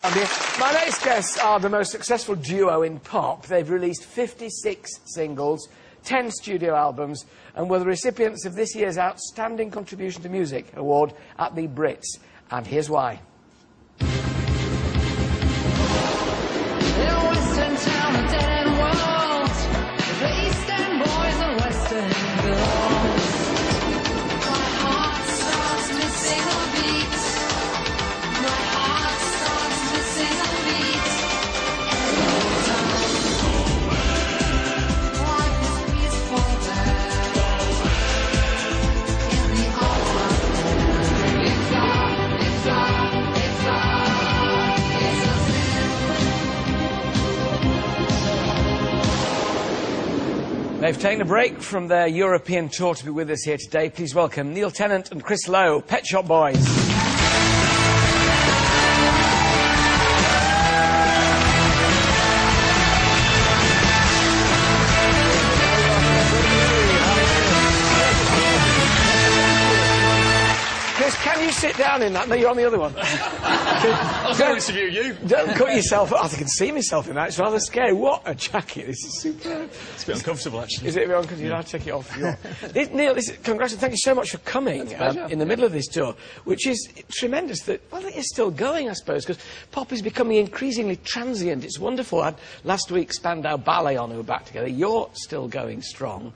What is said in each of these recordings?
My next guests are the most successful duo in pop. They've released 56 singles, 10 studio albums, and were the recipients of this year's Outstanding Contribution to Music award at the Brits. And here's why. They've taken a break from their European tour to be with us here today. Please welcome Neil Tennant and Chris Lowe, Pet Shop Boys. Chris, can you sit down in that? No, you're on the other one. I was going to interview you. Don't cut yourself up. I can see myself in that. It's rather scary. What a jacket. This is superb. It's a bit uncomfortable, actually. Is it a bit uncomfortable? You'll have to take it off. Neil, congratulations. Thank you so much for coming in the middle of this tour, which is tremendous that, well, it is still going, I suppose, because pop is becoming increasingly transient. It's wonderful. I had last week Spandau Ballet on who were back together. You're still going strong.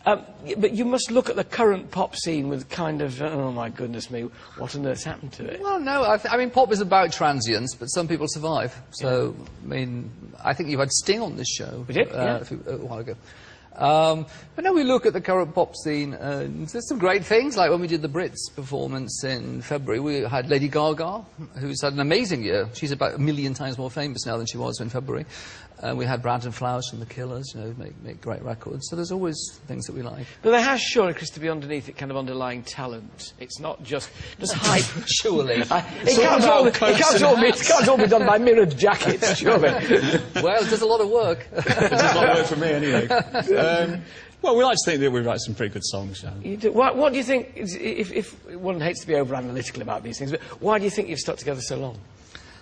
But you must look at the current pop scene with kind of, oh, my goodness me, what on earth's happened to it? Well, no, I mean, pop is about transience, but some people survive. So, I mean, I think you had Sting on this show. We did, a while ago. But no, we look at the current pop scene, and there's some great things, like when we did the Brits performance in February, we had Lady Gaga, who's had an amazing year. She's about 1 million times more famous now than she was in February. We had Brandon Flowers from The Killers, you know, make great records. So there's always things that we like. But there has surely, Chris, to be underneath it, kind of underlying talent. It's not just hype. Surely. It can't all be done by mirrored jackets, surely. Well, it does a lot of work. It does a lot of work for me, anyway. Well, we like to think that we write some pretty good songs. So. You do. What do you think, if one hates to be over-analytical about these things, but why do you think you've stuck together so long?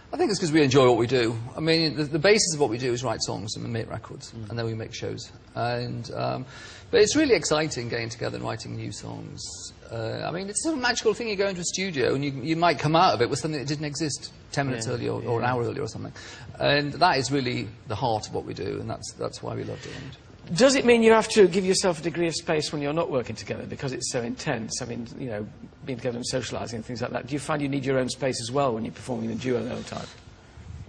I think it's because we enjoy what we do. I mean, the basis of what we do is write songs and we make records, and then we make shows. And, but it's really exciting getting together and writing new songs. I mean, it's a sort of magical thing. You go into a studio and you might come out of it with something that didn't exist 10 minutes earlier or an hour earlier or something. And that is really the heart of what we do, and that's why we love doing it. Does it mean you have to give yourself a degree of space when you're not working together because it's so intense? I mean, you know, being together and socialising and things like that. Do you find you need your own space as well when you're performing in a duo the whole time?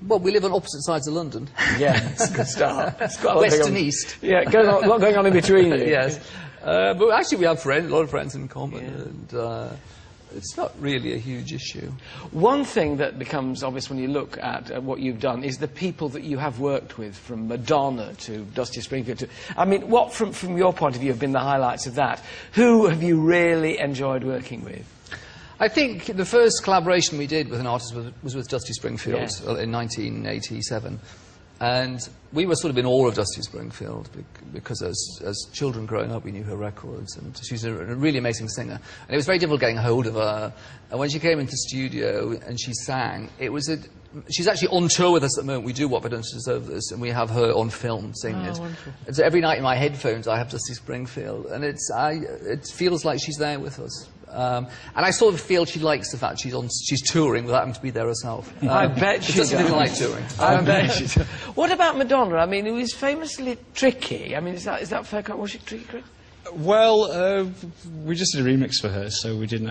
Well, we live on opposite sides of London. Yeah, it's a good start. It's got West and east. Yeah, a lot going on in between you. Yes. But actually we have a lot of friends in common, and it's not really a huge issue. One thing that becomes obvious when you look at what you've done is the people that you have worked with, from Madonna to Dusty Springfield to... I mean, what, from your point of view, have been the highlights of that? Who have you really enjoyed working with? I think the first collaboration we did with an artist was with Dusty Springfield in 1987. And we were sort of in awe of Dusty Springfield because as children growing up, we knew her records, and she's a really amazing singer. And it was very difficult getting a hold of her. And when she came into the studio and she sang, she's actually on tour with us at the moment. We do What Have I Done to Deserve This, and we have her on film singing it. Wonderful. And so every night in my headphones, I have Dusty Springfield, and it feels like she's there with us. And I sort of feel she likes the fact she's touring without having to be there herself. I bet she does. She doesn't like touring. I bet she does. What about Madonna? I mean, who is famously tricky. I mean, is that fair? Was she tricky, Chris? Well, we just did a remix for her, so we weren't in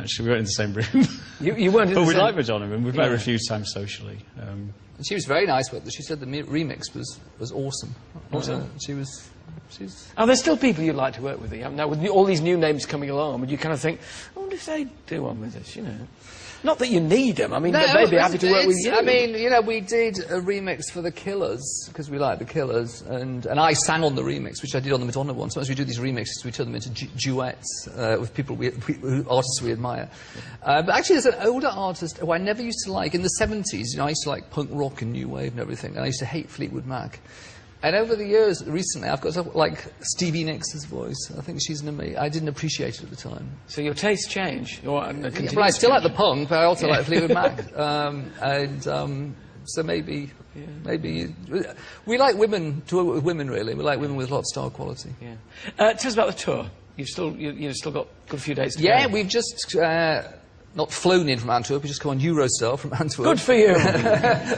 the same room. You weren't in the same... But we like Madonna, and we've met her a few times socially. And she was very nice with it. She said the remix was awesome. Are there still people you'd like to work with? Now, with all these new names coming along, would you kind of think, I wonder if they do one with us, you know? Not that you need them, I mean, no, they'd be happy to work with you. I mean, you know, we did a remix for The Killers, because we like The Killers, and I sang on the remix, which I did on the Madonna one. Sometimes we do these remixes, we turn them into duets with people, artists we admire. But actually, there's an older artist who I never used to like. In the 70s, you know, I used to like punk rock and new wave and everything, and I used to hate Fleetwood Mac. And over the years, recently, I've got like Stevie Nicks' voice. I think she's an amazing... I didn't appreciate it at the time. So your tastes change? Or, but I still like the punk, but I also like Fleetwood Mac. So maybe we like women to work with women. Really, we like women with a lot of star quality. Yeah. Tell us about the tour. You've still got a good few days to go. Yeah, we've just not flown in from Antwerp. We just come on Eurostar from Antwerp. Good for you.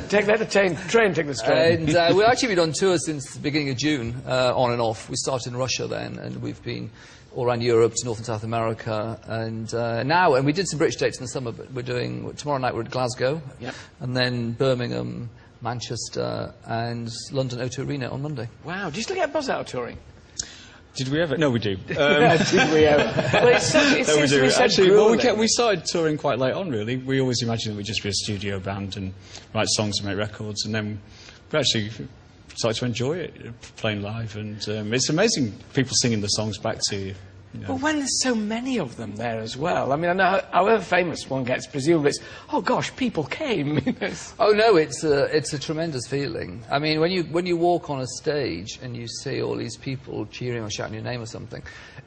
Take the train, take the train. And we've actually been on tour since the beginning of June, on and off. We started in Russia then, and we've been all around Europe to North and South America, and now, and we did some British dates in the summer, but we're doing, tomorrow night we're at Glasgow, yep. And then Birmingham, Manchester, and London O2 Arena on Monday. Wow, do you still get a buzz out of touring? Did we ever? No, we do. Did we ever? Well, it seems to be so Actually, grueling. we started touring quite late on, really. We always imagined that we'd just be a studio band and write songs and make records, and then we actually started to enjoy it, playing live, and it's amazing people singing the songs back to you. But when there's so many of them there as well, I mean, I know however famous one gets, presumably it's, oh gosh, people came. Oh no, it's a tremendous feeling. I mean, when you walk on a stage and you see all these people cheering or shouting your name or something,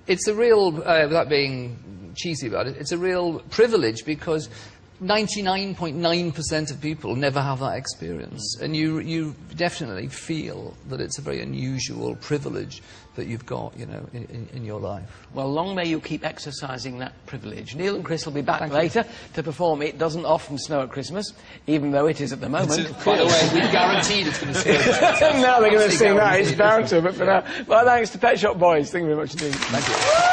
it's a real, without being cheesy about it, it's a real privilege, because 99.9% of people never have that experience, and you definitely feel that it's a very unusual privilege that you've got, you know, in your life. Well, long may you keep exercising that privilege. Neil and Chris will be back later to perform It Doesn't Often Snow at Christmas, even though it is at the moment. By the way, we've guaranteed it's going to snow. Now they're going to sing that, it's bound to, but for now. Well, thanks to Pet Shop Boys. Thank you very much indeed. Thank you.